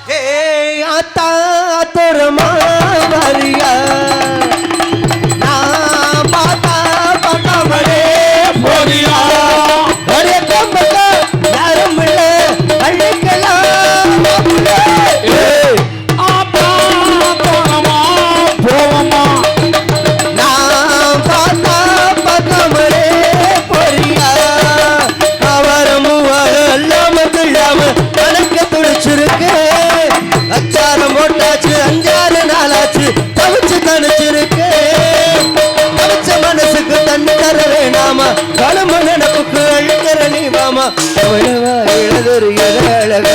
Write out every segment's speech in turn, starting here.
ஆத்தா தோரமா வரியா நான் பார்த்தா பார்க்காமலே போறியா ஒரே கம்பல யாரும் இல்ல அழைக்கலாம் ஆத்தா போனமா போவமா நான் பார்த்தா பார்க்காமலே போறியா அவரும் எல்லாம் இல்லாம கணக்க துடிச்சிருக்கு அச்சாரம் போட்டாச்சு 5-6 நாளாச்சு தவிச்சு தனிச்சிருக்கு தவிச்ச மனசுக்கு தண்ணி தர வேணாமா கழும நினப்புக்கு அழுக்கிற நீ மாமா எவ்வளவா இழதொரு அழக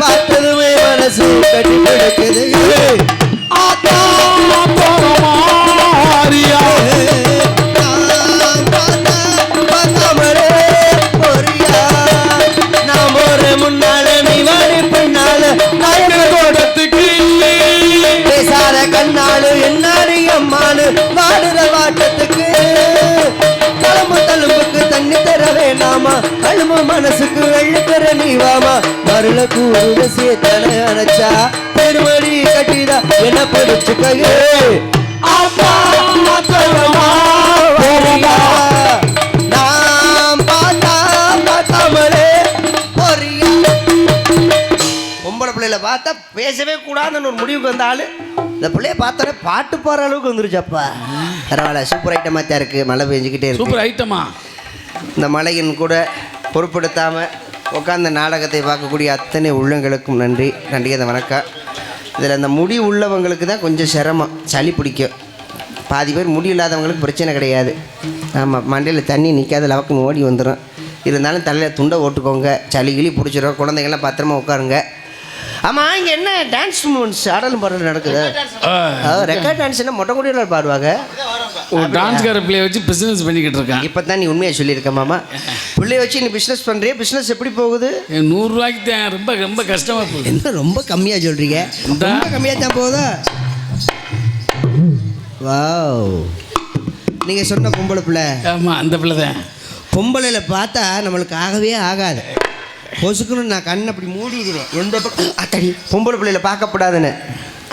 பார்த்ததுமே மனசு கட்டி கிடக்குது ஆத்தா போனமா ஹரியா பார்க்காமலே போறியா நாம் ஒரு முன்னால நீ வாடி பின்னால தோட்டத்துக்கு பேசாத கண்ணாளு என்னாடு அம்மானு வாடுற வாட்டத்துக்கு கிளம்பு தழும்புக்கு தண்ணி தர வேணாமா அழும மனசுக்கு வெள்ளுக்கிற நீ வாமா மருள கூறுத சேத்தனை அணைச்சா பெருமடி கட்டிதா என்ன பிடிச்சுக்கையே ஆத்தா போனமா போவமா நாம் பார்த்தா பார்க்காமலே போறியா பொம்பளை பிள்ளைல பார்த்தா பேசவே கூடாதுன்னு ஒரு முடிவுக்கு வந்த ஆளு இந்த பிள்ளைய பார்த்தோன்னே பாட்டு போகிற அளவுக்கு வந்துருச்சப்பா பரவாயில்ல சூப்பர் ஐட்டமாக தான் இருக்குது மழை பெஞ்சிக்கிட்டே இருக்கு சூப்பர் ஐட்டமா இந்த மழையின் கூட பொறுப்படுத்தாமல் உட்காந்த நாடகத்தை பார்க்கக்கூடிய அத்தனை உள்ளங்களுக்கும் நன்றி அந்த வணக்கம் இதில் அந்த முடி உள்ளவங்களுக்கு தான் கொஞ்சம் சிரமம் சளி பிடிக்கும் பாதி பேர் முடி இல்லாதவங்களுக்கு பிரச்சனை கிடையாது ஆமாம் மண்டையில் தண்ணி நிற்காத லவக்குன்னு ஓடி வந்துடும் இருந்தாலும் தலையில் துண்டை ஓட்டுக்கோங்க சளி கிளி பிடிச்சிடும் குழந்தைங்கள்லாம் பத்திரமா உட்காருங்க ஆமாம் இங்கே என்ன டான்ஸ் மூமெண்ட்ஸ் ஆடலும் பாடலும் நடக்குது ரெக்கார்ட் டான்ஸ்னா மொட்டை குடியில் பாடுவாங்க டான்ஸ்கார பிள்ளைய வச்சு பிசினஸ் பண்ணிக்கிட்டு இருக்கேன் இப்போ தான் நீ உண்மையாக சொல்லியிருக்க மாமா பிள்ளைய வச்சு நீ பிஸ்னஸ் பண்ணுறிய பிஸ்னஸ் எப்படி போகுது 100 ரூபாய்க்கு தான் ரொம்ப ரொம்ப கஷ்டமாக போகுது என்ன ரொம்ப கம்மியாக சொல்கிறீங்க ரொம்ப கம்மியாக தான் போகுதா வாவ் நீங்கள் சொன்ன பொம்பளை பிள்ளை ஆமாம் அந்த பிள்ளை தான் பொம்பளையில் பார்த்தா நம்மளுக்கு ஆகவே ஆகாது பொசுக்குன்னு நான் கண்ணை அப்படி மூடிடுவேன் எந்த பக்கம் அத்தடி பொம்பளை பிள்ளையில பார்க்கப்படாதுன்னு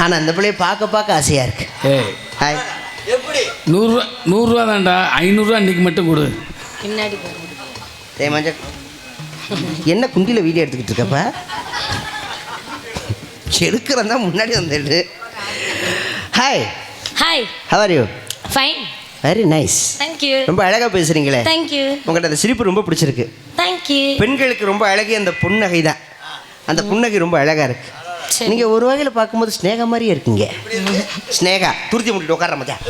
ஆனால் அந்த பிள்ளைய பார்க்க ஆசையாக இருக்கு ஹாய் எப்படி 100 ரூபா தான்டா 500 அன்றைக்கி மட்டும் கொடு பின்னாடி மஞ்ச என்ன குண்டியில் வீடியோ எடுத்துக்கிட்டு இருக்கப்ப எடுக்கிறதா முன்னாடி வந்துடு hi hi how are you fine very nice thank you ரொம்ப அழகாக பேசுகிறீங்களே தேங்க் யூ உங்கள்கிட்ட அந்த சிரிப்பு ரொம்ப பிடிச்சிருக்கு தேங்க் யூ பெண்களுக்கு ரொம்ப அழகே அந்த புன்னகை தான் அந்த புன்னகை ரொம்ப அழகாக இருக்குது நீங்கள் ஒரு வகையில் பார்க்கும்போது ஸ்னேகா மாதிரியே இருக்கீங்க ஸ்னேகா துருத்தி முட்டிட்டு உட்கார மச்சான்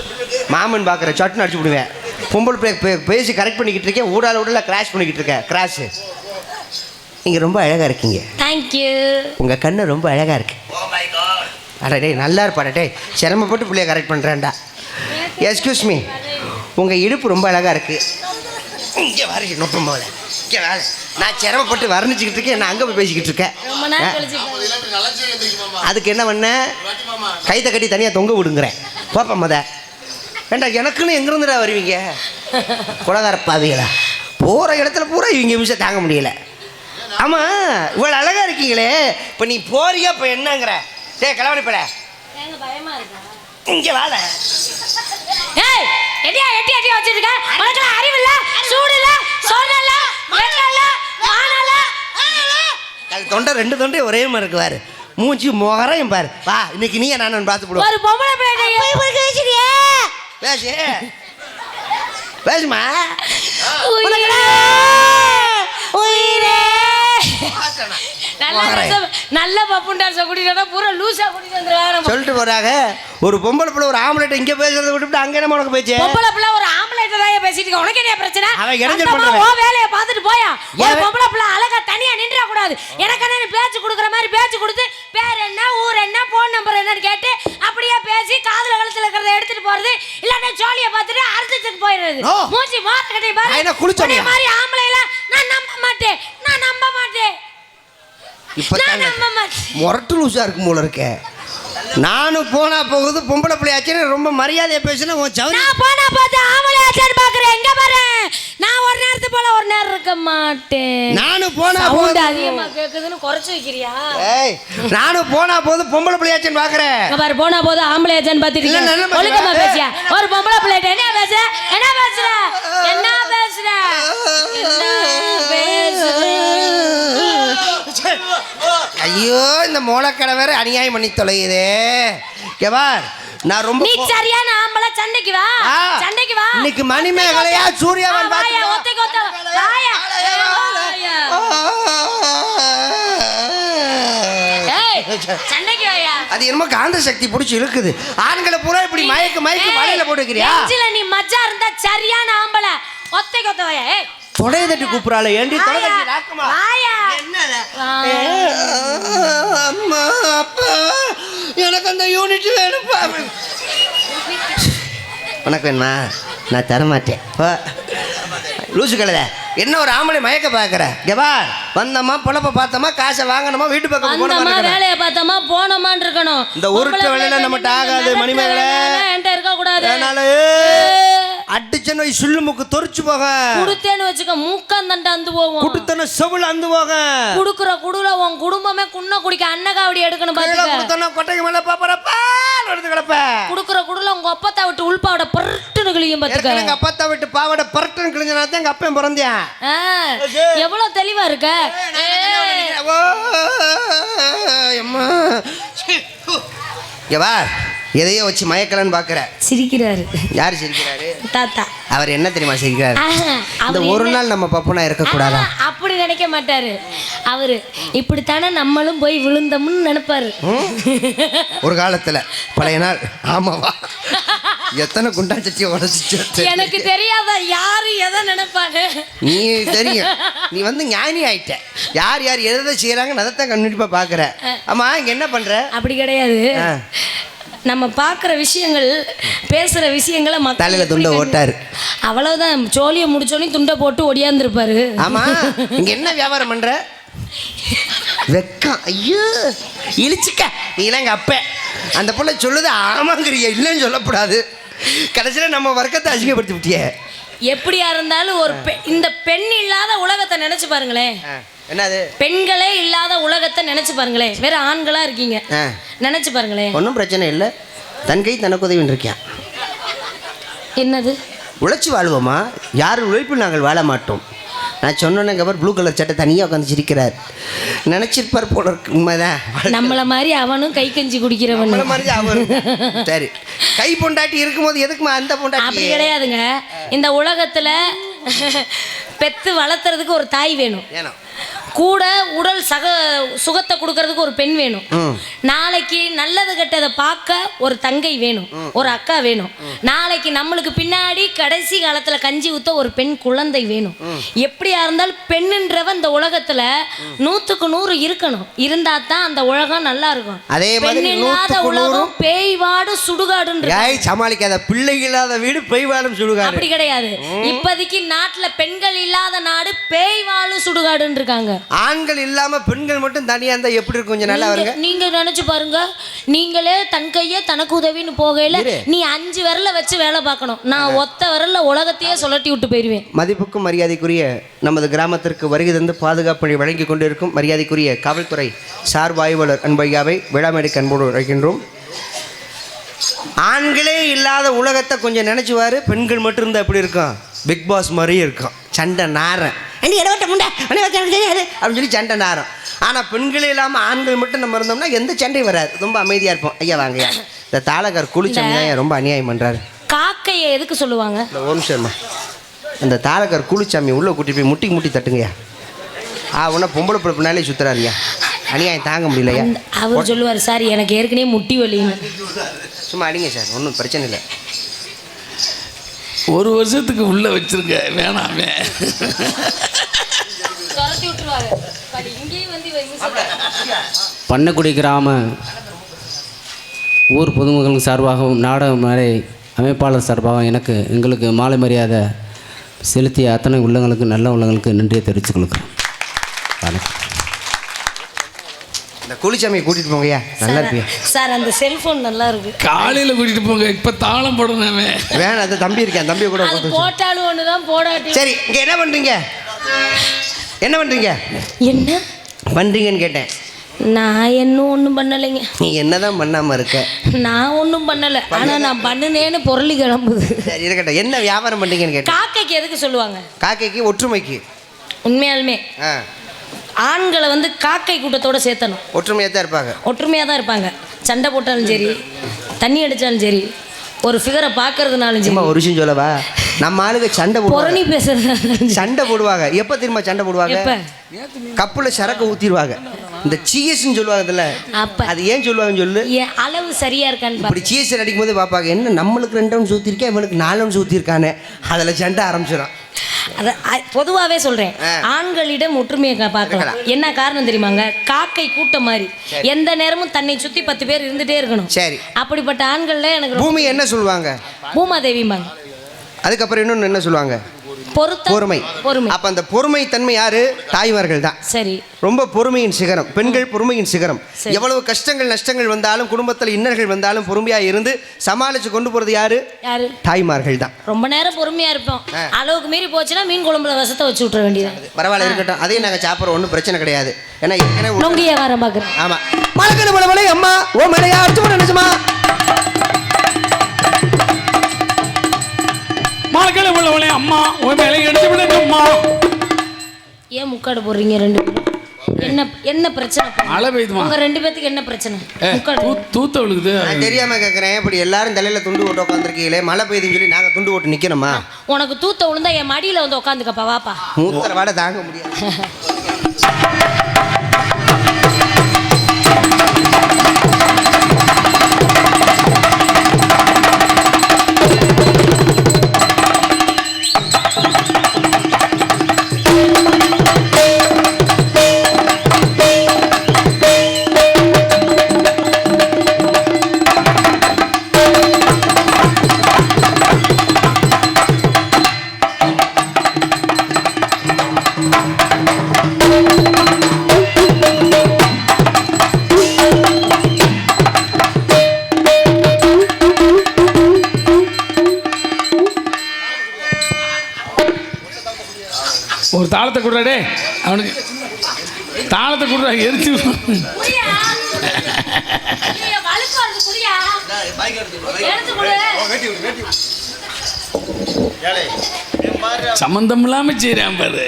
மாமன் பார்க்குற சட்டுன்னு அடிச்சு விடுவேன் பொம்பளை பேசி கரெக்ட் பண்ணிக்கிட்டு இருக்கேன் ஊடால கிராஷ் பண்ணிக்கிட்டு இருக்கேன் கிராஷு நீங்கள் ரொம்ப அழகாக இருக்கீங்க தேங்க் யூ உங்கள் கண்ணு ரொம்ப அழகாக இருக்கு அடடே நல்லா இருப்பாடா டே சிரமப்பட்டு பிள்ளைய கரெக்ட் பண்ணுறேன்டா எஸ்கியூஸ் மீ உங்கள் இடுப்பு ரொம்ப அழகாக இருக்குது இங்கே வர நொப்பம் போல இங்கே வேலை நான் சிரமப்பட்டு வர்ணிச்சுக்கிட்டு இருக்கேன் நான் அங்கே போய் பேசிக்கிட்டு இருக்கேன் அதுக்கு என்ன பண்ண கைத்தை கட்டி தனியாக தொங்க விடுங்கிறேன் போப்பா வேண்டாம் எனக்குன்னு எங்கேருந்துடா வருவீங்க குலகார பாவிகளா போகிற இடத்துல பூரா இவங்க நிமிஷம் தாங்க முடியல ஆமாம் இவ்வளோ அழகாக இருக்கீங்களே இப்போ நீ போறியா இப்போ என்னங்கிற டே கிளம்பி போல இங்கே வேலை ஏய் எடியா வச்சிருக்க உனக்கு அறிவு இல்ல சூடு இல்ல சோறு இல்ல வெக்கல மானல அது தொண்டை 2 தொண்டை ஒரே மாதிரி இருக்குவாரு மூஞ்சி முகரையும் பாரு வா இன்னைக்கு நீ நான் பார்த்து போடுவோம் ஒரு பொம்பளை பிள்ளை பேசுறியே பேசு பேசுமா உயிரே நல்ல பப்புண்டா கூட்டிட்டு பூரா லூசா கூட்டிட்டு வந்துருவாங்க சொல்லிட்டு போறாங்க ஒரு பொம்பளை பிள்ளை ஒரு ஆம்பளைட்ட இங்க பேசுறத விட்டுட்டு அங்க என்ன உனக்கு பேச்சு பொம்பளை பிள்ளை ஒரு ஆம்பளைட்ட தான் பேசிட்டு உனக்கு என்ன பிரச்சனை அவன் இறஞ்சல் பண்றான் ஓ வேலைய பார்த்துட்டு போயா ஒரு பொம்பளை பிள்ளை அழகா தனியா நின்றா கூடாது எனக்கு என்ன பேச்சு கொடுக்குற மாதிரி பேச்சு கொடுத்து பேர் என்ன ஊர் என்ன போன் நம்பர் என்னன்னு கேட்டு அப்படியே பேசி காதுல கழுத்துல இருக்கிறத எடுத்துட்டு போறது இல்லன்னா ஜோலிய பார்த்துட்டு அர்த்தத்துக்கு போயிடுறது மூஞ்சி மார்க்கெட்டை பாரு என்ன குளிச்சோமே மாதிரி ஆம்பளைல நான் நம்ப மாட்டேன் இப்ப முரட்டு லூசா இருக்கும் போல இருக்கே நானும் போனா போகுது பொம்பளை பிள்ளையாச்சுன்னு ரொம்ப மரியாதையா பேசுனா உன் சௌரி. நான் போனா பார்த்து ஆம்பளை ஆச்சான்னு பாக்குறேன். எங்க பாரு, நான் ஒரு நேரத்துக்கு போல ஒரு நேரம் இருக்க மாட்டேன். நானும் போனா சவுண்ட் போகுது. அதிகமா கேக்குதுன்னு குறைச்சு வைக்கிறியா? ஏய், நானும் போனா போகுது பொம்பளை பிள்ளையாச்சுன்னு பாக்குறேன். இங்க பாரு, போனா போது ஆம்பளை ஆச்சான்னு பாத்துட்டு இல்ல, நான் என்ன ஒழுக்கமா பேசுறேன்? பேசியா? ஒரு பொம்பளை பிள்ளைகிட்ட என்ன பேசுற? என்ன பேசுற? என்ன பேசுற? என்ன பேசுற? ஐயோ, இந்த மூலக்கடை வேற அநியாயம் பண்ணி தொலையுதே. கேவார், நான் ரொம்ப நீ சரியான ஆம்பளை, சண்டைக்கு வா. சண்டைக்கு வா. இன்னைக்கு மணிமேகலையா சூர்யாவன் வாயா, ஒத்தைக்கு ஒத்த வாயா. ஏய், சண்டைக்கு வாயா. அது என்னமோ காந்த சக்தி பிடிச்சி இழுக்குது. ஆண்களை பூரா இப்படி மயக்கு வலையில போட்டுக்கிறியா? நெஞ்சில நீ மஜ்ஜா இருந்தா சரியான ஆம்பளை. ஒத்தைக்கு ஒத்த வாயா. ஏய், தொடைய தட்டி கூப்பிடுறாளே, ஏண்டி தொடைய தட்டி ராக்கமா? வாயா. அம்மா, அப்பா, எனக்கு அந்த யூனிட் வேணும்ப்பா. உனக்கு வேணுமா? நான் தரமாட்டேன். லூசு கழுத, என்ன ஒரு ஆம்பளை மயக்க பாக்குற? கேபார், வந்தம்மா பொழப்ப பார்த்தோமா, காசை வாங்கணுமா, வீட்டு பக்கம் போனோமா, வேலையை பார்த்தோமா, போனோமான்னு இருக்கணும். இந்த உருட்டு வேலையில நம்மகிட்ட ஆகாது. மணிமேகலை என்கிட்ட இருக்க கூடாது. அதனால அடிச்சன்னு வை, சுள்ளு மூக்கு தொறிச்சு போக. குடுத்தேன்னு வச்சுக்க, மூக்கந்தண்டை அந்து போகும். குடுத்தன செவுல அந்து போக. குடுக்குற குடுல உன் குடும்பமே குன்ன குடிக்க அன்னகாவடி எடுக்கணும் பாத்துக்க. குடுத்தன கொட்டைக்கு மேல பாப்பறப்பா எடுத்து கிடப்ப. குடுக்குற குடுல உங்க அப்பத்தா விட்டு உள்பாவட பரட்டுன்னு கிளியும் பாத்துக்க. எங்க அப்பத்தா விட்டு பாவட பரட்டுன்னு கிழிஞ்சனா தான் எங்க அப்பன் பிறந்தேன். எவ்வளவு தெளிவா இருக்க. அம்மா, வா, எதையோ வச்சு மயக்கலன்னு பாக்குற. சிரிக்கிறாரு. யாரு சிரிக்கிறாரு? தாத்தா. அவர் என்ன தெரியுமா சிரிக்கிறாரு? இந்த ஒரு நாள் நம்ம பப்புனா இருக்க கூடாதா? அப்படி நினைக்க மாட்டாரு அவரு. இப்படித்தானே நம்மளும் போய் விழுந்தோம்னு நினைப்பாரு ஒரு காலத்துல. பழைய நாள். ஆமாவா? எத்தனை குண்டா சட்டியை உடச்சு. எனக்கு தெரியாத யாரு எதை நினைப்பாரு. நீ தெரியும், நீ வந்து ஞானி ஆயிட்ட. யார் யார் எதை செய்யறாங்கன்னு அதைத்தான் கண்டிப்பா பாக்குற. ஆமா, இங்க என்ன பண்ற? அப்படி கிடையாது. நம்ம பார்க்குற விஷயங்கள், பேசுகிற விஷயங்களை தலையில துண்டை ஓட்டாரு. அவ்வளவுதான். சோழியை முடிச்சோடனே துண்டை போட்டு ஒடியாந்துருப்பாரு. ஆமா, இங்க என்ன வியாபாரம் பண்ற? வெக்கம். ஐயோ, இழிச்சுக்க. நீலாம் எங்க அப்ப அந்த புள்ள சொல்லுது ஆமாங்கிறிய, இல்லைன்னு சொல்லக்கூடாது. கடைசியில் நம்ம வர்க்கத்தை அசிங்கப்படுத்தி விட்டிய. எப்படியா இருந்தாலும் ஒரு இந்த பெண் இல்லாத உலகத்தை நினைச்சு பாருங்களேன். என்னது? பெண்களே இல்லாத உலகத்தை நினைச்சு பாருங்களேன். வேற ஆண்களா இருக்கீங்க, நினைச்சு பாருங்களேன். ஒன்றும் பிரச்சனை இல்லை. தன் கை தனக்கு உதவின்னு இருக்கேன். என்னது? உழைச்சி வாழ்வோமா? யார் உழைப்பில் நாங்கள் வாழ மாட்டோம். நான் சொன்னேங்க, அவர் ப்ளூ கலர் சட்டை தனியாக உட்காந்து சிரிக்கிறார். நினைச்சிருப்பார் போல இருக்கு. உண்மைதான். நம்மள மாதிரி அவனும் கை கஞ்சி குடிக்கிறவன் மாதிரி அவன். சரி, கை பொண்டாட்டி இருக்கும்போது எதுக்குமா அந்த பொண்டாட்டி? அப்படி கிடையாதுங்க. இந்த உலகத்துல பெத்து வளர்த்துறதுக்கு ஒரு தாய் வேணும். கூட உடல் சுகத்தை கொடுக்கறதுக்கு ஒரு பெண் வேணும். நாளைக்கு நல்லது கெட்டதை பார்க்க ஒரு தங்கை வேணும், ஒரு அக்கா வேணும். நாளைக்கு நம்மளுக்கு பின்னாடி கடைசி காலத்துல கஞ்சி ஊத்த ஒரு பெண் குழந்தை வேணும். எப்படியா இருந்தாலும் பெண்ணுன்றவ இந்த உலகத்துல 100க்கு 100 இருக்கணும். இருந்தா தான் அந்த உலகம் நல்லா இருக்கும். அதே மாதிரி பெண் இல்லாத உலகம் பேய்வாடு சுடுகாடுன்னு. சமாளிக்காத பிள்ளை இல்லாத வீடு பேய்வாடும் சுடுகாடு. அப்படி கிடையாது. இப்போதைக்கு நாட்டுல பெண்கள் இல்லாத நாடு பேய்வாடும் சுடுகாடுன்னு இருக்காங்க. ஆண்கள் இல்லாம பெண்கள் மட்டும் தனியா இருந்தா எப்படி இருக்கும்? கொஞ்சம் நல்லா வருங்க. நீங்க நினைச்சு பாருங்க. நீங்களே தன் கையே தனக்கு உதவின்னு போகையில நீ 5 விரல வச்சு வேலை பார்க்கணும். நான் ஒத்த விரல்ல உலகத்தையே சொல்லட்டி விட்டு போயிருவேன். மதிப்புக்கும் மரியாதைக்குரிய நமது கிராமத்திற்கு வருகை தந்து பாதுகாப்பு வழங்கி கொண்டிருக்கும் மரியாதைக்குரிய காவல்துறை சார்பு ஆய்வாளர் அன்பையாவை விழாமேடைக்கு அன்போடு அழைக்கின்றோம். ஆண்களே இல்லாத உலகத்தை கொஞ்சம் நினைச்சுவாரு. பெண்கள் மட்டும் இருந்தா எப்படி இருக்கும்? பிக் பாஸ் மாதிரியே இருக்கும். சண்டை நாரம் அப்படின்னு சொல்லி சண்டை நாரம். ஆனால் பெண்களே இல்லாமல் ஆண்கள் மட்டும் நம்ம இருந்தோம்னா எந்த சண்டையும் வராது. ரொம்ப அமைதியாக இருப்போம். ஐயா வாங்கய்யா. இந்த தாளக்கார் குளிச்சம் தான் ரொம்ப அநியாயம் பண்ணுறாரு. காக்கையை எதுக்கு சொல்லுவாங்க? இந்த ஓம் சர்மா, இந்த தாளக்கார் குளிச்சாமி உள்ளே கூட்டிட்டு போய் முட்டி தட்டுங்கய்யா. உன்ன பொம்பளை பிள்ளைனாலே சுற்றுறாருயா. அநியாயம் தாங்க முடியலையா? அவர் சொல்லுவார், சார் எனக்கு ஏற்கனவே முட்டி வலின்னு. சும்மா அடிங்க சார், ஒன்றும் பிரச்சனை இல்லை. 1 வருஷத்துக்கு உள்ள வச்சிருக்க வேணாமே. பண்ணக்குடி கிராம ஊர் பொதுமக்கள் சார்பாகவும் நாடக மேடை அமைப்பாளர் சார்பாகவும் எங்களுக்கு மாலை மரியாதை செலுத்திய அத்தனை உள்ளங்களுக்கு நல்ல உள்ளங்களுக்கு நன்றியை தெரிவித்துக் கொள்கிறேன். வணக்கம். இந்த குளிச்சாமியை கூட்டிட்டு போங்கய்யா, நல்லா இருப்பியா? சார் அந்த செல்போன் நல்லா இருக்கு. காலையில கூட்டிட்டு போங்க, இப்ப தாளம் போடணும். வேணாம், அது தம்பி இருக்கேன், தம்பியை கூட அது போட்டாலும் ஒண்ணுதான் போடாட்டி. சரி, இங்க என்ன பண்றீங்க? என்ன பண்றீங்க? என்ன பண்றீங்கன்னு கேட்டேன். நான் இன்னும் ஒன்றும் பண்ணலைங்க. நீ என்னதான் பண்ணாம இருக்க? நான் ஒன்றும் பண்ணலை, ஆனால் நான் பண்ணுனேன்னு பொருளி கிளம்புது. சரி இருக்கட்டும், என்ன வியாபாரம் பண்றீங்கன்னு கேட்டேன். காக்கைக்கு எதுக்கு சொல்லுவாங்க? காக்கைக்கு ஒற்றுமைக்கு. உண்மையாலுமே ஆண்களை வந்து காக்கை கூட்டத்தோட சேர்த்தணும். ஒற்றுமையாக தான் இருப்பாங்க. ஒற்றுமையாக தான் இருப்பாங்க. சண்டை போட்டாலும் சரி, தண்ணி அடித்தாலும் சரி, ஒரு ஃபிகரை பார்க்கறதுனாலும் சரி. ஒரு விஷயம் சொல்லவா, நம்ம ஆளுங்க சண்டை புரணி பேசுறது சண்டை போடுவாங்க. எப்போ தெரியுமா சண்டை போடுவாங்க? கப்புல சரக்கு ஊத்திடுவாங்க. இந்த சீயஸ்ன்னு சொல்லுவாங்கல்ல, அப்ப அது ஏன் சொல்லுவாங்கன்னு சொல்லு. அளவு சரியா இருக்கான்னு இப்படி சீயஸ் அடிக்கும் போது பார்ப்பாங்க, என்ன நம்மளுக்கு 2 ரவுண்ட் ஊற்றிருக்கேன், இவனுக்கு 4 ரவுண்ட் ஊற்றிருக்கானே, அதில் சண்டை ஆரம்பிச்சிடும். அதை பொதுவாகவே சொல்கிறேன், ஆண்களிடம் ஒற்றுமையை பார்க்கலாம். என்ன காரணம் தெரியுமாங்க? காக்கை கூட்டம் மாதிரி எந்த நேரமும் தன்னை சுற்றி 10 பேர் இருந்துகிட்டே இருக்கணும். சரி, அப்படிப்பட்ட ஆண்கள்ல எனக்கு பூமி என்ன சொல்லுவாங்க? பூமாதேவிம்பாங்க. அதுக்கப்புறம் இன்னொன்று என்ன சொல்லுவாங்க? பொறுமை. அப்ப அந்த பொறுமை தன்மை யாரு? தாய்மார்கள் தான். சரி, ரொம்ப பொறுமையின் சிகரம். பெண்கள் பொறுமையின் சிகரம். எவ்வளவு கஷ்டங்கள் நஷ்டங்கள் வந்தாலும், குடும்பத்தில் இன்னல்கள் வந்தாலும் பொறுமையா இருந்து சமாளிச்சு கொண்டு போறது யாரு? தாய்மார்கள் தான். ரொம்ப நேரம் பொறுமையா இருப்போம், அளவுக்கு மீறி போச்சுன்னா மீன் குழம்புல விஷத்தை வச்சு விட்டுற வேண்டியது. பரவாயில்ல, இருக்கட்டும், அதையும் நாங்க சாப்பிட்றோம், ஒன்றும் பிரச்சனை கிடையாது. ஏன்னா ஏற்கனவே வாரம் பார்க்குறேன். ஆமா, மலக்கணு மலை அம்மா ஓ மலையா அச்சுமா நினைச்சுமா மலக்கணு உள்ளவளே அம்மா ஓ மேலே எடுத்து விடுங்க அம்மா. ஏன் முக்காடு போடுறீங்க ரெண்டு பேரும்? என்ன என்ன பிரச்சனை? மழை பெய்யுதுமா? உங்க 2 பேத்துக்கு என்ன பிரச்சனை? தூத்த விழுகுது. தெரியாம கேட்குறேன். இப்படி எல்லாரும் தலையில துண்டு போட்டு உட்காந்துருக்கீங்களே, மழை பெய்யுதுன்னு சொல்லி நாங்கள் துண்டு போட்டு நிற்கணுமா? உனக்கு தூத்த விழுந்தா என் மடியில் வந்து உட்காந்துக்கப்பா, வாப்பா. மூத்தர வாட தாங்க முடியாது. ஒரு தாளத்தை கொடுறாடே, அவனுக்கு தாளத்தை கொடுறா, எரிச்சு சம்பந்தம் இல்லாம செய்யறான் பாரு.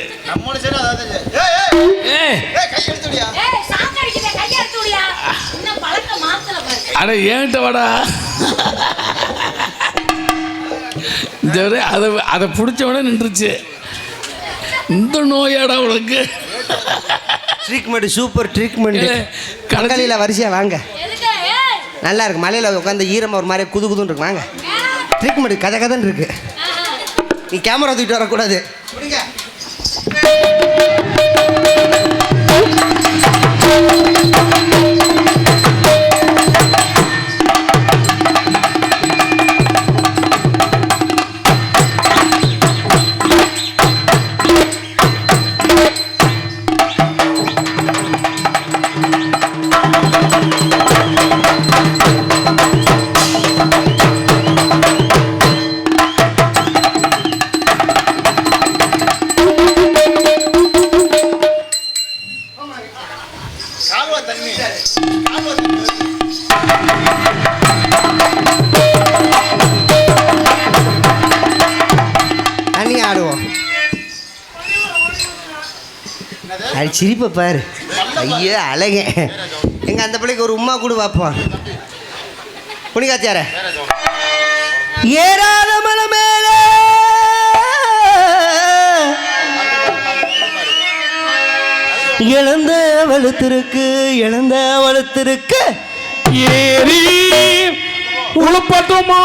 அட ஏன்ட்ட வாடா, அதை பிடிச்சவன நின்றுச்சு. இந்த நோயாடா உனக்கு? Treatment, super treatment. கடலில் வரிசையாக வாங்க, நல்லா இருக்கு. மலையில் உட்காந்து ஈரமாக ஒரு மாதிரி குது குதுன்னு இருக்கு. வாங்க, ட்ரீட்மெண்ட் கதை கதைன்னு இருக்கு. நீ கேமரா தூக்கிட்டு வரக்கூடாது. அது சிரிப்பை பாரு. ஐயோ அழக, எங்க அந்த பிள்ளைக்கு ஒரு உமா கூட பார்ப்போம். புனிகாத்தியார ஏறாத மலை மேல இழந்த வலுத்திருக்கு, இழந்த வலுத்திருக்கு, ஏறி உழுப்பட்டுமா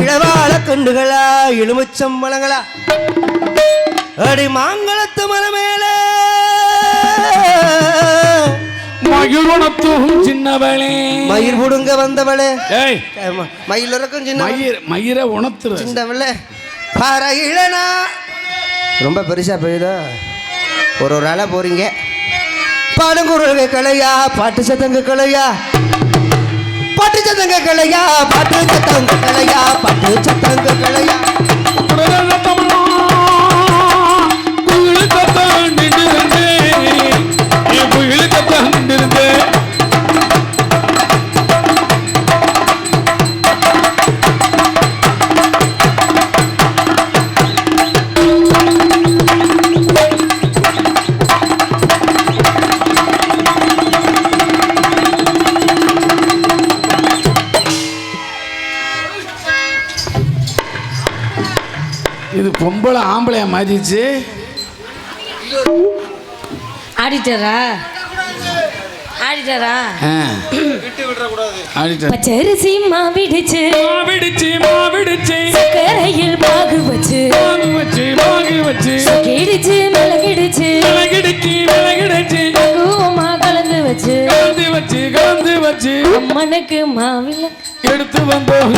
இளவாழ கண்டுகளா, எலுமிச்சம்பழங்களா, அடி மாங்கலத்து மலை மேல மகிழ்வனத்தும் சின்னவளே, மயிர் புடுங்க வந்தவளே. மயில் இருக்கும் சின்ன மயிரை உணர்த்துற சின்னவளே, பற இளனா ரொம்ப பெருசாக பெய்யுதோ ஒரு ஆளாக போகிறீங்க. பாடுங்குருங்க கலையா பாட்டு சத்தங்க கலையா பாட்டு சத்தங்க கலையா பாட்டு சத்தங்க கலையா பாட்டு சத்தங்க கலையா இது பொம்பளை ஆம்பளையா மாறிடுச்சு. ஆடிட்டரா ஆடிட்டரா ஆடிட்டர். பச்சரிசி மாவிடுச்சு மாவிடுச்சு கரையில் பாகு வச்சு கிடிச்சு மிளகிடுச்சு கூவமா கலந்து வச்சு அம்மனுக்கு மாவில எடுத்து வந்தோம்.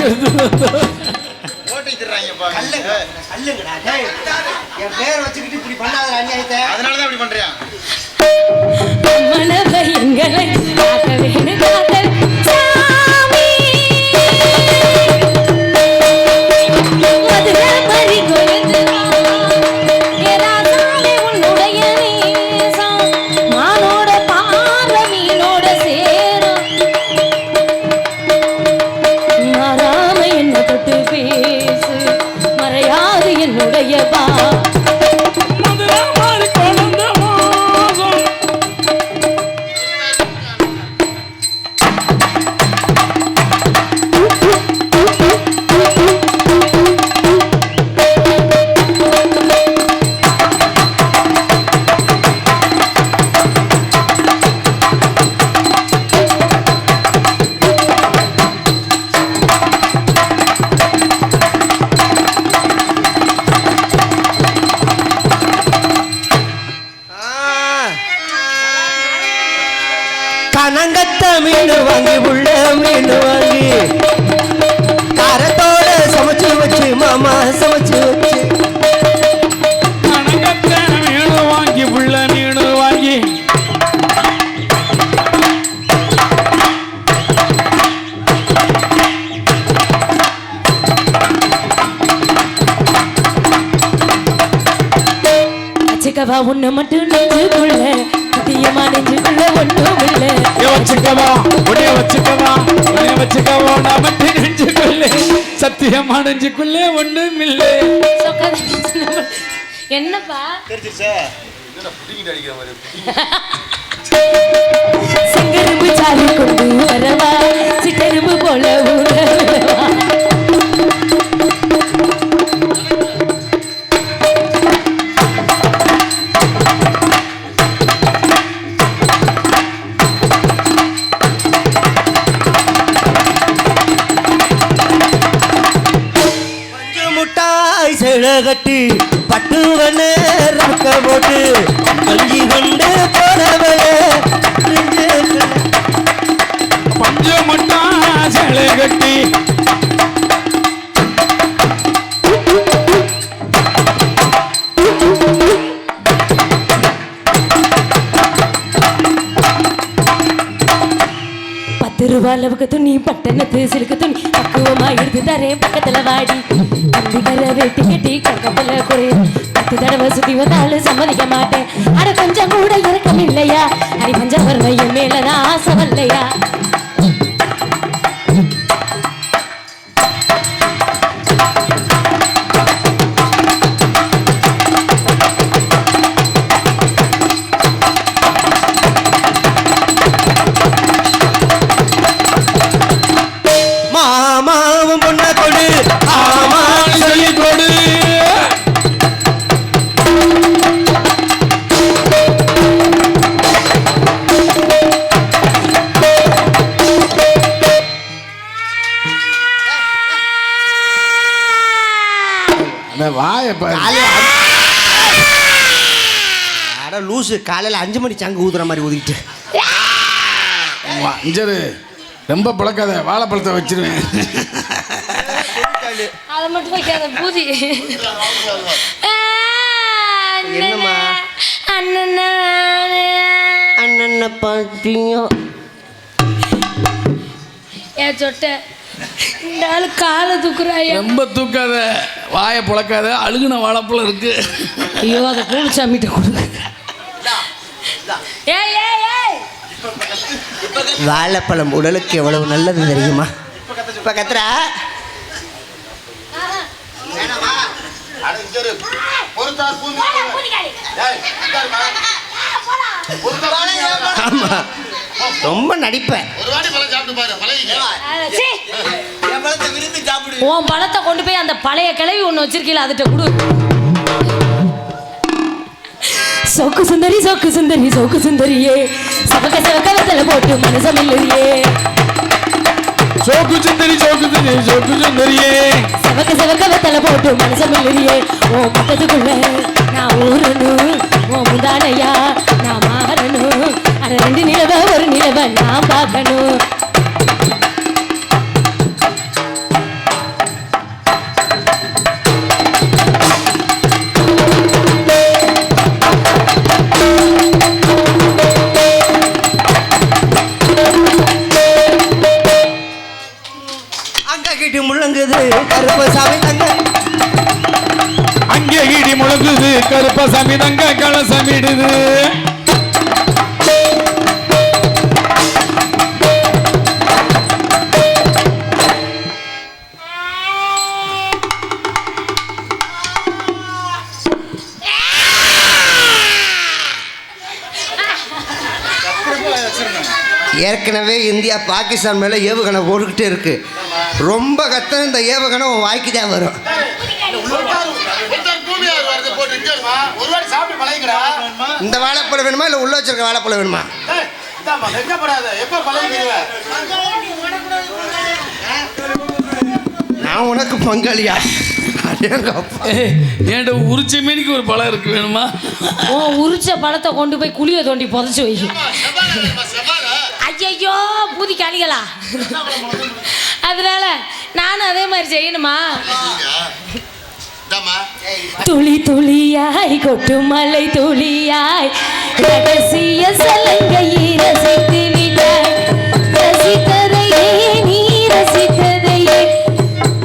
என் பேர் வச்சுக்கிட்டு இப்படி பண்ணாத அநியாயத்தை. அதனாலதான் இப்படி பண்றியா? மனதை எங்களை காக்க வேணும் காக்க சாமி. மதுரை மறி கொழுந்து ஏராசாலே உன்னுடைய நேசம் மானோட பார்வை மீனோட சேரும் மாறாம என்ன தொட்டு பேசு மறையாது என்னுடைய பா கனங்கத்த மீன் வாங்கி உள்ள மீன் வாங்கி காரத்தோட சமைச்சு வச்சு மாமா சமைச்சு வச்சு கனங்கத்த மீன் வாங்கி உள்ள மீன் வாங்கி அச்சுக்கவா உன்னை மட்டும் நெஞ்சுக்குள்ள சத்தியமா நெஞ்சுக்குள்ள ஒன்றும் இல்லை. வச்சுக்கவா உடைய வச்சுக்கவா நான் மட்டும் நெஞ்சுக்குள்ளே சத்தியமா நெஞ்சுக்குள்ளே ஒன்றும் இல்லை. என்னப்பா செங்கரும்பு சாவி கொண்டு வரவா சிட்டரும்பு போல ஊரவா கட்டி பட்டுவன ரக்க போட்டு கஞ்சி கொண்டு போனவளே பஞ்சம் மட்டா சேலை கட்டி அளவுக்கு துணி பட்டணத்து சிலுக்கு துணி பக்குவமா எடுத்து தரேன் பக்கத்துல வாடி கண்டிகர வெட்டி கட்டி கக்கத்துல குறை 10 தடவை சுத்தி வந்தாலும் சம்மதிக்க மாட்டேன். அட கொஞ்சம் கூட இறக்கம் இல்லையா? அடி பஞ்சம் வர்மையும் மேலதான் ஆசை வரலையா? லூசு காலையில் 5 மணி சங்கு ஊதுற மாதிரி ஊதிட்டு ரொம்ப பழக்காத வாழைப்பழத்தை வச்சிருவேன். அதை மட்டும் வைக்காத பூதி என்னம்மா அண்ணன் அண்ணனை பார்த்தியோ ஏன் சொட்ட இந்த ஆளு காலை தூக்குறாயா ரொம்ப தூக்காத, வாயை புழக்காத, அழுகுன வாழைப்பழம் இருக்கு. ஐயோ அதை பூமிச்சாமிட்ட கொடுங்க. ஏய் ஏய் ஏய் வாழைப்பழம் உடலுக்கு எவ்வளவு நல்லது தெரியுமா? இப்ப கத்துறா ஆமா, ரொம்ப நடிப்பேன். உன் பழத்தை கொண்டு போய் அந்த பழைய கிளவி ஒன்று வச்சிருக்கீல அதுட்ட கொடு. சொக்கு சுந்தரி சொக்கு சுந்தரி சொக்கு சுந்தரியே சபக்க சபக்க வெத்தல போட்டு மனசம் இல்லையே. சோக்கு சுந்தரி சோக்கு சுந்தரி சோக்கு சுந்தரியே சபக்க சபக்க வெத்தல போட்டு மனசம் இல்லையே. ஓ முட்டத்துக்குள்ள நான் ஊறணும், ஓ முந்தானையா நான் மாறணும். அது 2 நிலவை ஒரு நிலவை நான் பார்க்கணும். முழங்குது கருப்பசாமி தங்க, அங்கே இடி முழங்குது கருப்பசாமி தங்க கலசமிடுது. ஏற்கனவே இந்தியா பாகிஸ்தான் மேலே ஏவுகணை போட்டுக்கிட்டே இருக்கு. ரொம்ப கத்தன இந்த ஏவுகணை உன் வாய்க்கு தான் வரும். இந்த வாழைப்பழம் வேணுமா இல்லை உள்ள வச்சிருக்க வாழைப்பழம் வேணுமா? நான் உனக்கு பங்காளியா? ஏன்ட உரிச்ச மீனுக்கு ஒரு பழம் இருக்கு, வேணுமா? ஓ உரிச்ச பழத்தை கொண்டு போய் குழியை தோண்டி புதைச்சு வை. ஐயோ பூதி காலிகளா, அதனால நானும் அதே மாதிரி செய்யணுமா? துளி துளியாய் கொட்டு மலை துளியாய் ரகசிய சலங்கையை ரசித்து விட்டாய். ரசித்ததையே நீ ரசித்ததையே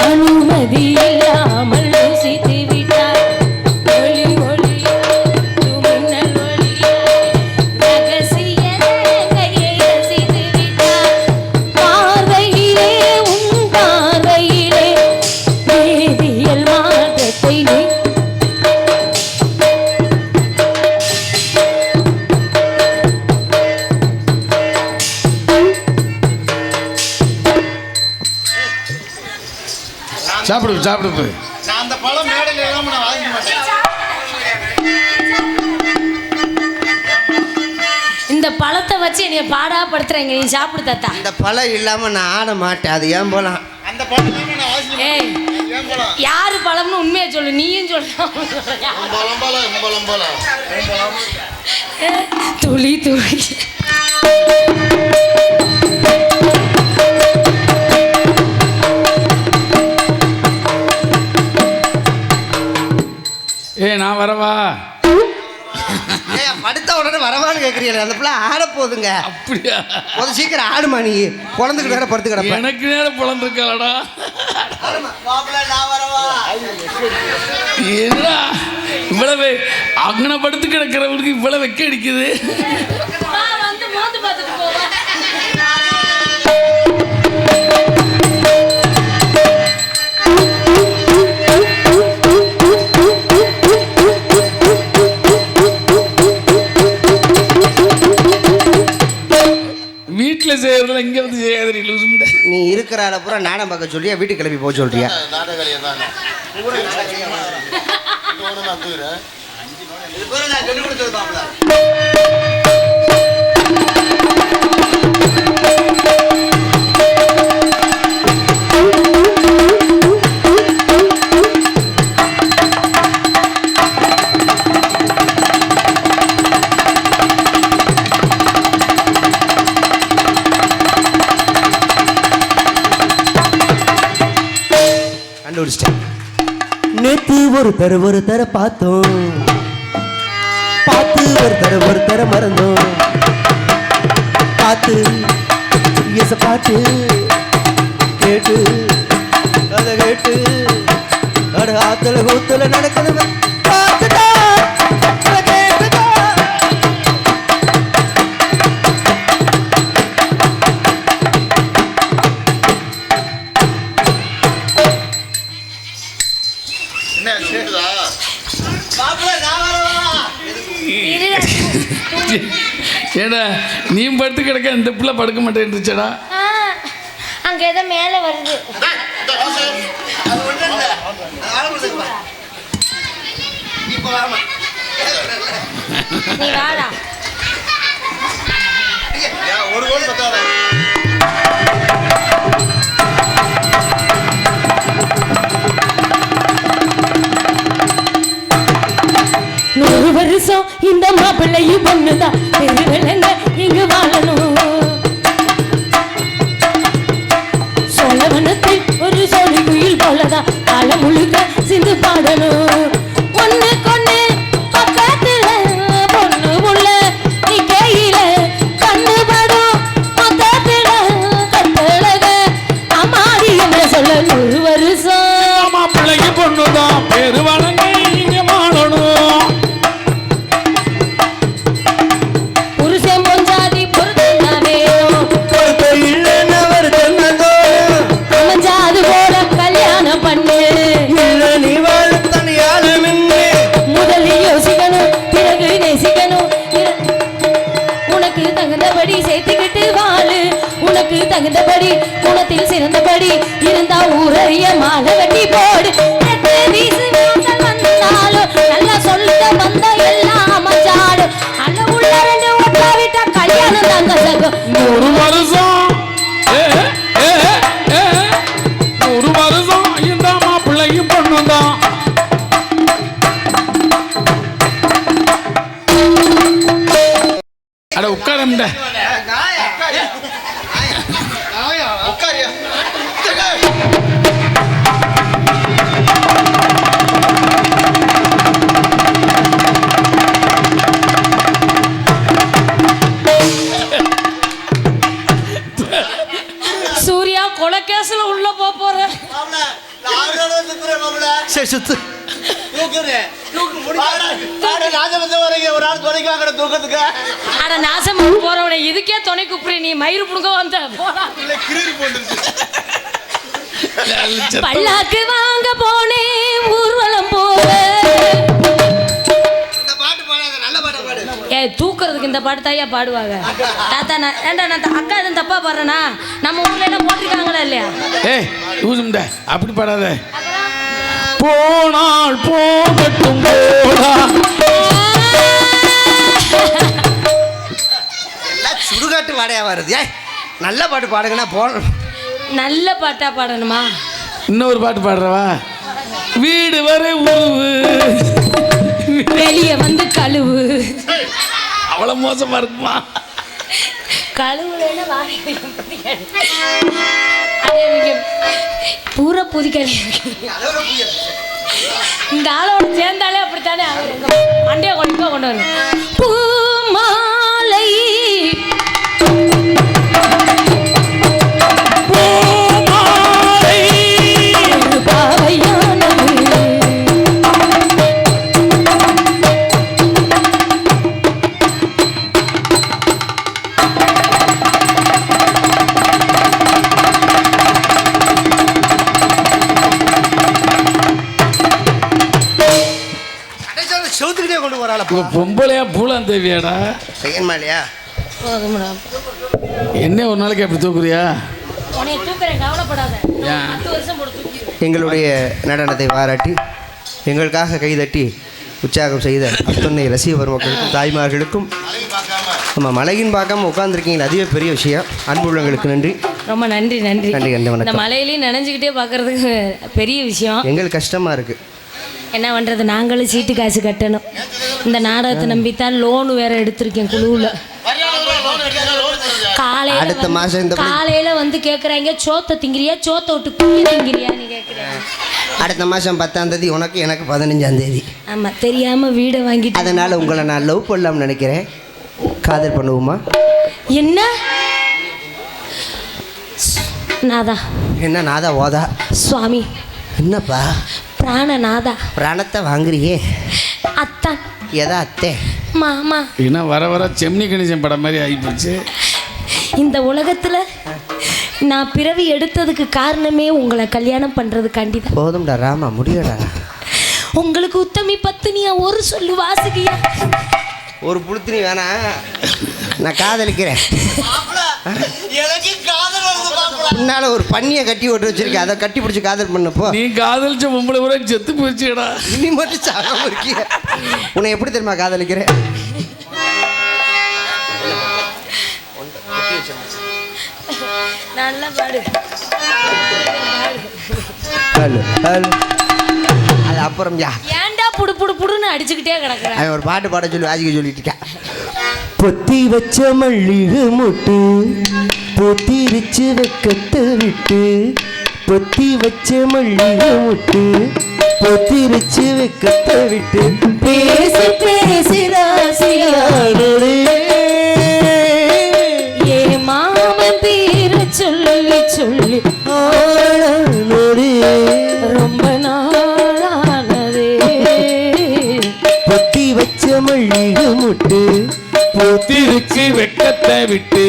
அனுமதி இல்லாமல் ருசித்து விட்டாய். ஒளி ஒளியாய் மின்னல் ஒளியாய் ரகசிய சலங்கையை ரசித்து விட்டாய். பார்வையிலே உன் பார்வையிலே வேதியியல் மாற்றத்தை நீ சாப்பிடு சாப்பிடு போய். நான் அந்த பழம் மேடையில் இல்லாம நான் வாங்கிக்க மாட்டேன். இந்த பழத்தை வச்சு என்னைய பாடா படுத்துறீங்க. நீ சாப்பிடு தாத்தா. இந்த பழம் இல்லாமல் நான் ஆட மாட்டேன். அது ஏன் போலாம்? அந்த பழம் இல்லாம நான் வாங்கிக்க ஏய் மாட்டேன். ஏன் பழம்? யாரு பழம்னு உண்மையை சொல்லு. நீயும் சொல்லலாம். பழம் பழம் பழம் பழம் துளி துளி நான் வரவா? படுத்த உடனே வரவான்னு கேட்குறீங்க. அந்த பிள்ளை ஆட போகுதுங்க. அப்படியா? கொஞ்சம் சீக்கிரம் ஆடுமா. நீ குழந்தைகிட்ட வேற படுத்து கிடப்ப. எனக்கு நேரம் பழம் இருக்காடா. என்ன இவ்வளவு அங்கன படுத்து கிடக்கிறவனுக்கு இவ்வளவு வெக்க அடிக்குது. வந்து மோந்து பார்த்துட்டு போவா. வீட்டில் செய்யறதுல இங்கே வந்து செய்யாத. நீ இருக்கிற ஆளை பூரா நாடகம் பார்க்க சொல்றியா, வீட்டுக்கு கிளம்பி போக சொல்றியா? நாடகாளியா தானே நான் தூக்குறேன். கண்டுபிடிச்சிட்டேன். நேத்து ஒரு தர பார்த்தோம், ஒருத்தர மறந்தோம் காத்து இச பாட்டு கேட்டு அதை கேட்டு அட ஆத்துல கூத்துல நடக்கணும் காத்துடா, அதை கேட்டுடா. என்ன கேக்குதா? ஏடா நீ படுத்து கிடக்க இந்த பிள்ளை படுக்க மாட்டேன்னுச்சடா. அங்க ஏதோ மேல வருது. நீ வாடா. ஒரு கோல் பத்தாதா? நூறு வருஷம் இந்த மாப்பிள்ளையும் பொண்ணுதான் பெருவிலங்க இங்கு வாழணும். சோழவனத்தில் ஒரு சோழி குயில் போலதான் கால முழுக்க சிந்து பாடணும். ஒண்ணு கொண்டு பக்கத்துல பொண்ணு உள்ள நீ கையில கண்ணு படும் மொத்தத்துல கட்டழக அம்மாடி என்ன சொல்ல. நூறு வருஷம் மாப்பிள்ளைக்கு பொண்ணுதான் பேரு வழங்க இங்க வாழணும். புருஷன் பொஞ்சாதி பொருத்தமே அமைஞ்சாது போல கல்யாணம் பண்ணு. முதலில் யோசிக்கணும் பிறகு நேசிக்கணும். உனக்கு தகுந்தபடி சேர்த்துக்கிட்டு வாழு. உனக்கு தகுந்தபடி குணத்தில் சிறந்தபடி இருந்தா ஊரைய மாலை வெட்டி போடு. எட்டு வீசு வாசல் வந்தாலும் நல்லா சொல்ல வந்த எல்லாம் அமைஞ்சாடு. அல்ல உள்ள ரெண்டு ஒட்டா விட்டா கல்யாணம் தாங்க சகம். 100 வருஷம் 100 வருஷம் இந்த மாப்பிள்ளையும் பொண்ணுதான். அட உட்காரம்ட. உட்காரியா? சூர்யா கொலைகேஸ்ல உள்ள போற. சரி சுத்து. அட நாசம் போறவனை இதுக்கே துணை கூப்பிடு. நீ மயிறு புடுங்க வந்த போடா. பல்லாக்கு வாங்க போனேன் ஊர்வலம் போக. தூக்குறதுக்கு இந்த பாட்டு தாயா பாடுவாங்க. தாத்தா நான் அக்கா எதுவும் தப்பா பாடுறேனா? நம்ம ஊர்ல எல்லாம் போட்டிருக்காங்களா இல்லையா? ஏய் ஊசும்ட அப்படி பாடாத. போனால் போகட்டும் போடா. எல்லாம் சுடுகாட்டு வாடையா வருது. ஏய் நல்ல பாட்டு பாடுங்கன்னா போன. நல்ல பாட்டா பாடணுமா? இன்னொரு பாட்டு பாடுறவா? வீடு வரை உருவு வெளியே வந்து கழுவு. அவ்வளவு மோசமா இருக்குமா? கழுவுல பூரா புதிக்கலை. இந்த ஆளோட சேர்ந்தாலே அப்படித்தானே மண்டைய கொண்டு வரும். பூ மாலை செவுத்துக்கிட்டே கொண்டு போறாள். பொம்பளையா பூலாம் தேவியாடா? செய்யணுமா இல்லையா? என்ன ஒரு நாளைக்கு அப்படி தூக்குறியா? தூக்குறேன், கவலைப்படாத. 10 வருஷம் போட்டு தூக்கி. எங்களுடைய நடனத்தை பாராட்டி எங்களுக்காக கைதட்டி உற்சாகம் செய்த அத்தனை ரசிக பெருமக்களுக்கும் தாய்மார்களுக்கும் நம்ம மலையின் பார்க்காம உட்காந்துருக்கீங்களா, அதுவே பெரிய விஷயம். அன்புள்ளவங்களுக்கு நன்றி. ரொம்ப நன்றி நன்றி நன்றி நன்றி. இந்த வணக்கம். மலையிலையும் நினைஞ்சுக்கிட்டே பார்க்கறதுக்கு பெரிய விஷயம். எங்களுக்கு கஷ்டமாக இருக்குது. என்ன பண்ணுறது, நாங்களும் சீட்டு காசு கட்டணும். இந்த நாடகத்தை நம்பித்தான் லோனு வேற எடுத்திருக்கேன் குழுவில். அடுத்த மாதம் இந்த காலையில் வந்து கேட்குறாங்க, சோத்தை திங்கிறியா சோத்தை விட்டு குழி திங்கிறியான்னு கேட்குறேன். அடுத்த மாதம் 10ஆம் தேதி உனக்கு எனக்கு 15ஆம் தேதி. ஆமா தெரியாம வீடை வாங்கிட்டு அதனால் உங்களை நான் லவ் பண்ணலாம்னு நினைக்கிறேன். காதல் பண்ணுவோமா? என்ன நாதா? என்ன நாதா ஓதா? சுவாமி. என்னப்பா பிராணநாதா. பிராணத்தை வாங்குறியே? அத்தான். எதா அத்தே? மாமா. ஏன்னா வர வர செம்னி கணேசன் படம் மாதிரி ஆகிப்போச்சு. இந்த உலகத்துல நான் பிறவி எடுத்ததுக்கு காரணமே உங்களை கல்யாணம் பண்றதுக்காண்டி தான். போதும்டா ராமா, முடியடா. உங்களுக்கு உத்தமி பத்தினியா ஒரு சொல்லு வாசிக்கியா? ஒரு புளுத்தினி வேணாம், நான் காதலிக்கிறேன். பின்னால ஒரு பண்ணியை கட்டி ஓட்டு வச்சிருக்கேன், அதை கட்டி பிடிச்சி காதல் பண்ணப்போ நீ காதலிச்ச பொம்பளை பூரா செத்து போச்சுடா. இனி மட்டும் சாகாம இருக்கிய. உன்னை எப்படி தெரியுமா காதலிக்கிறேன்? நல்லா பாடு. அது அப்புறம் ஏன்டா புடு புடு புடுன்னு அடிச்சுக்கிட்டே கிடக்குறேன். அவன் ஒரு பாட்டு பாட சொல்லி வாசிக்க சொல்லிட்டு இருக்கேன். பொத்தி வச்ச மல்லிகை முட்டு பொத்திரிச்சு வெக்கத்தை விட்டு, பொத்தி வச்ச மல்லிகை முட்டு பொத்திரிச்சு வெக்கத்தை விட்டு, பேசி பேசி ராசியானே ஏ மாமன் பேர சொல்லி சொல்லி ஆளானே ரொம்ப நாளானதே. பொத்தி வச்ச மல்லிகை முட்டு பொத்திருக்கு வெக்கத்தை விட்டு,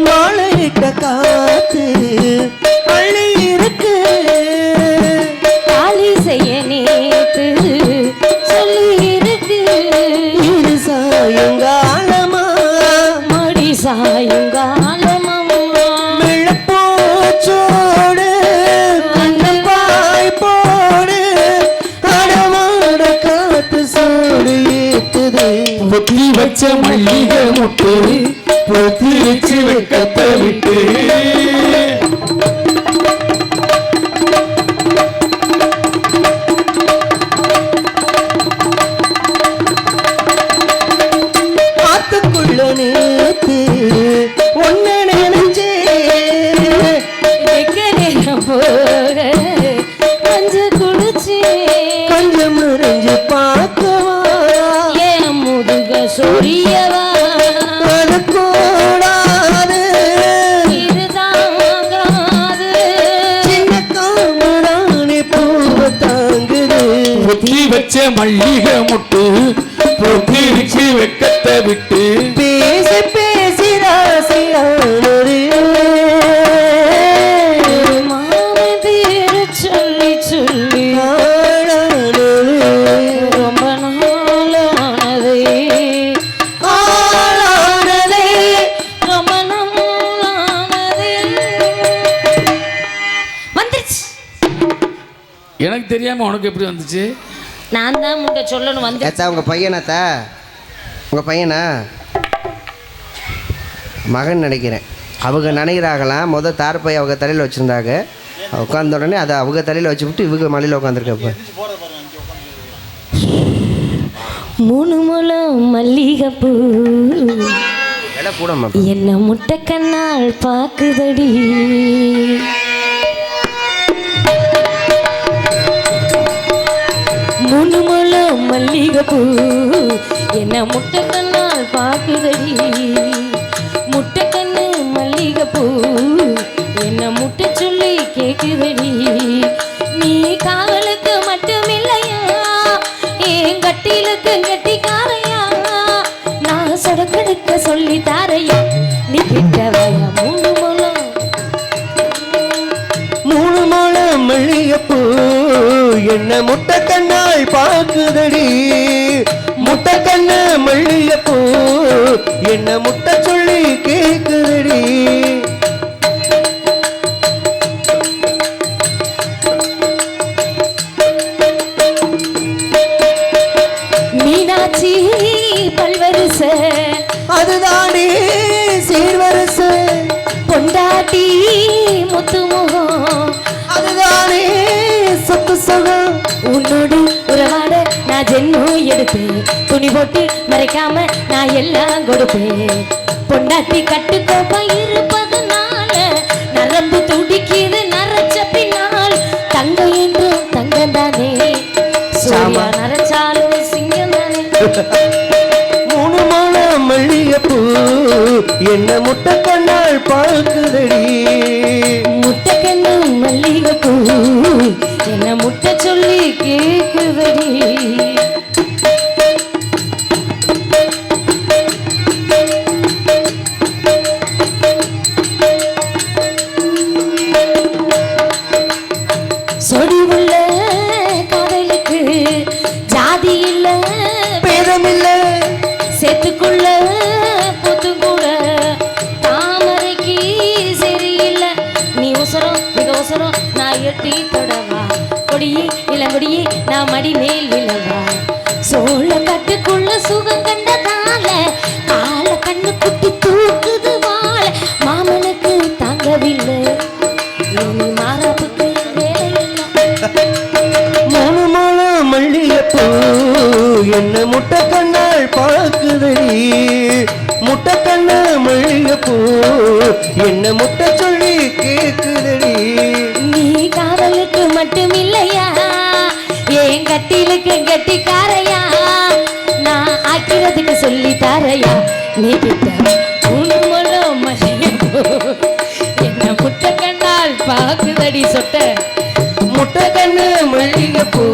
மாலையிட்ட காத்து அள்ளி இருக்கு, காலி செய்ய நேத்து சொல்லி இருக்கு. இது சாயங்காலமா மடி சாயங்காலமம்மா வெள்ளப்போச்சோடு அந்த பாய் போடு, அடமாட காத்து சோடு ஏத்துது. பொத்தி வச்ச மல்லிகை முட்டு பொத்திருக்கு வெக்கத்தை விட்டு. ஆத்துக்குள்ள நேத்து ஒன்ன நினைச்சே, வெக்க நேரம் போக மஞ்ச குடிச்சு கொஞ்சம் முறிஞ்சு பார்க்கவா, ஏன் முதுக சொரியவா அது கூடாது இதுதாங்காது. சின்ன காமராணி பூவை தாங்குது. பொத்தி வச்ச மல்லிகை முட்டு பொத்திருக்கு வெக்கத்தை விட்டு, பேசி பேசி ராசியானது மாமன் பேர சொல்லி சொல்லி ஆளானது ரொம்ப நாளானதே. ஆளானதே. ரொம்ப நாளானதே. வந்துருச்சு. எனக்கு தெரியாம உனக்கு எப்படி வந்துச்சு? நான் தான் முன்ன சொல்லணும். வந்து ஏத்தா உங்கள் பையனாத்தா? உங்கள் பையனா? மகன் நினைக்கிறேன். அவங்க நினைக்கிறாங்களாம் தார்பை அவங்க தலையில் வச்சுருந்தாங்க. உட்காந்த உடனே அதை அவங்க தலையில் வச்சு விட்டு இவங்க மலையில் உட்காந்துருக்கப்ப. 3 முழம் மல்லிகைப்பூ விலை கூடமா? என்ன முட்டை கண்ணால் பாக்குதடி. மூணு முழம் மல்லிகைப்பூ என்ன முட்டை கண்ணால் பாக்குதடி. முட்டை கண்ணு மல்லிகைப்பூ என்ன முட்டை சொல்லி கேக்குதடி. நீ காவலுக்கு மட்டும் இல்லையா, என் கட்டிலுக்கு கட்டிக்காரையா, நான் சொடக்கெடுக்க சொல்லி தாரையா, நீ கிட்டவையா. 3 முழம் மல்லிகைப்பூ என்ன முட்டை கண்ணாய் பாக்குதடி. முட்டை கண்ணு மல்லிகைப்பூ என்ன முட்டை சொல்லி கேக்குதடி. மீனாட்சி பல்வரிச அதுதானே சீர்வரிச, பொண்டாட்டி முத்துமுகம் அதுதானே சொத்து சுகம். உன்னோடு உறவாட நான் ஜென்மம் எடுப்பேன் துணி போட்டு மறைக்காம நான் எல்லாம் கொடுப்பேன் பொண்டாட்டி கட்டுக்கோப்பா இருப்பதனால நரம்பு துடிக்குது நரைச்ச பின்னால் தங்கம் என்றும் தங்கம் தானே சூர்யா நரைச்சாலும் சிங்கம் தானே மூணு மாலம் மல்லிகைப்பூ என்ன முட்டை கண்ணால் பார்க்குதடி முட்டை கண்ணு மல்லிகைப்பூ என்ன முட்டை சொல்லி கேக்குதடி சொடி உள்ள காதலுக்கு ஜாதி இல்ல பேதம் இல்ல சேத்துக்குள்ள பொத்தும் கூட தாமரைக்கு சரியில்லை நீ உசரம் மிக உசரம் நான் எட்டி தொடவா கொடியே இளங்கொடியே நான் மடி மேல் விழவா சோழ கட்டுக்குள்ள சுகம் கண்டதால கால கண்ணு குட்டி தூக்குது வாழ மாமனுக்கு தாங்கவில்லை இனி மாறாப்புக்கு வேலை மூணு மாலம் மல்லிகைப்பூ என்ன முட்டை கண்ணால் பார்க்குதடி முட்டை கண்ணு மல்லிகைப்பூ என்ன முட்டை சொல்லி கேக்குதடி நீ காதலுக்கு மட்டும் இல்லையா என் கட்டிலுக்கு கட்டிக்காரையா நான் ஆக்கிறதுக்கு சொல்லி தாரையா நீ கிட்ட உண்மலோ மல்லிகைப்பூ என்ன முட்டை கண்ணால் பாக்குதடி சொட்ட முட்டை கண்ணு மல்லிகைப்பூ